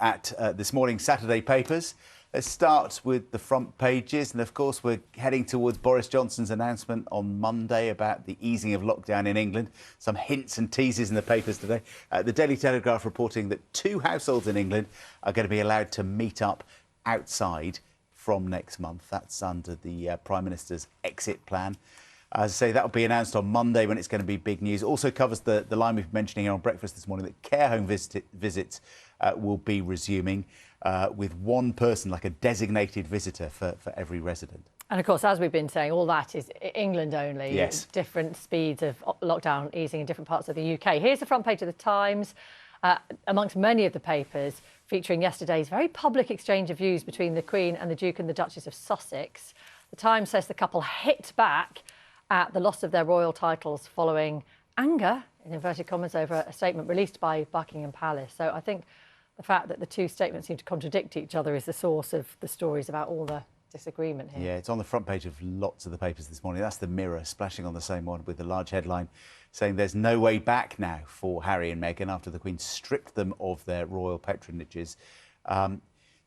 at this morning's Saturday papers. Let's start with the front pages. And of course, we're heading towards Boris Johnson's announcement on Monday about the easing of lockdown in England. Some hints and teases in the papers today. The Daily Telegraph reporting that 2 households in England are going to be allowed to meet up outside from next month. That's under the Prime Minister's exit plan. As I say, that will be announced on Monday when it's going to be big news. Also covers the line we've been mentioning here on breakfast this morning that care home visits will be resuming with one person, like a designated visitor for every resident. And of course, as we've been saying, all that is England only. Yes. Different speeds of lockdown easing in different parts of the UK. Here's the front page of the Times, amongst many of the papers, featuring yesterday's very public exchange of views between the Queen and the Duke and the Duchess of Sussex. The Times says the couple hit back at the loss of their royal titles following anger, in inverted commas, over a statement released by Buckingham Palace. So I think the fact that the two statements seem to contradict each other is the source of the stories about all the disagreement here. Yeah, it's on the front page of lots of the papers this morning. That's the Mirror splashing on the same one with a large headline saying there's no way back now for Harry and Meghan after the Queen stripped them of their royal patronages.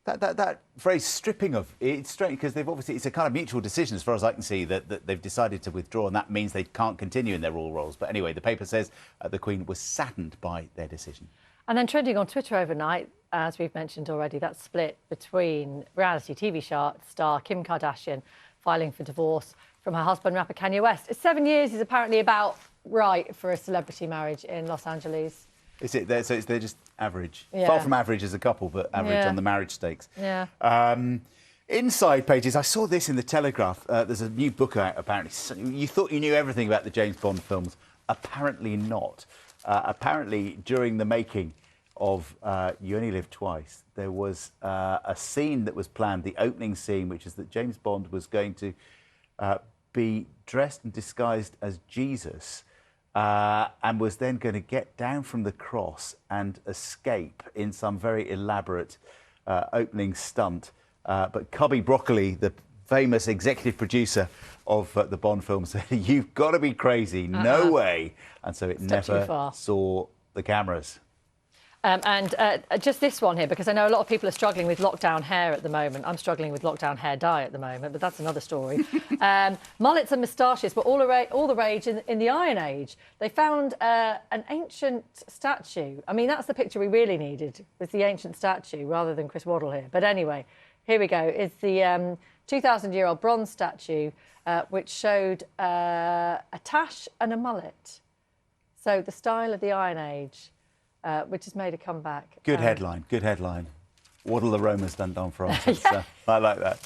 That phrase stripping of, it's strange because they've obviously, it's a kind of mutual decision as far as I can see that they've decided to withdraw, and that means they can't continue in their royal roles. But anyway, the paper says the Queen was saddened by their decision. And then trending on Twitter overnight, as we've mentioned already, that split between reality TV star Kim Kardashian filing for divorce from her husband, rapper Kanye West. 7 years is apparently about right for a celebrity marriage in Los Angeles. Is it? So they're just average. Yeah. Far from average as a couple, but average on the marriage stakes. Yeah. Inside pages, I saw this in the Telegraph. There's a new book out, apparently. You thought you knew everything about the James Bond films. Apparently not. Apparently, during the making of You Only Live Twice, there was a scene that was planned, the opening scene, which is that James Bond was going to be dressed and disguised as Jesus, and was then going to get down from the cross and escape in some very elaborate opening stunt. But Cubby Broccoli, the famous executive producer of the Bond film, said, "You've got to be crazy, no way." And so it never saw the cameras. Just this one here, because I know a lot of people are struggling with lockdown hair at the moment. I'm struggling with lockdown hair dye at the moment, but that's another story. Mullets and moustaches were all the rage in the Iron Age. They found an ancient statue. I mean, that's the picture we really needed, was the ancient statue, rather than Chris Waddle here. But anyway, here we go. It's the 2,000-year-old bronze statue, which showed a tash and a mullet. So the style of the Iron Age. Which has made a comeback. Good headline, good headline. Waddle the Romans done France. Yeah. I like that.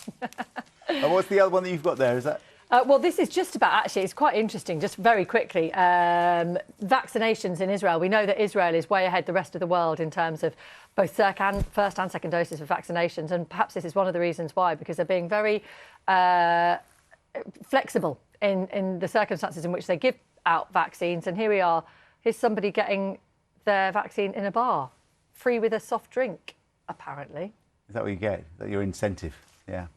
And what's the other one that you've got there? Is that? Well, this is just about, actually, it's quite interesting, just very quickly. Vaccinations in Israel. We know that Israel is way ahead the rest of the world in terms of both first and second doses of vaccinations. And perhaps this is one of the reasons why, because they're being very flexible in the circumstances in which they give out vaccines. And here we are. Here's somebody getting their vaccine in a bar, free with a soft drink, apparently. Is that what you get? Is that your incentive? Yeah.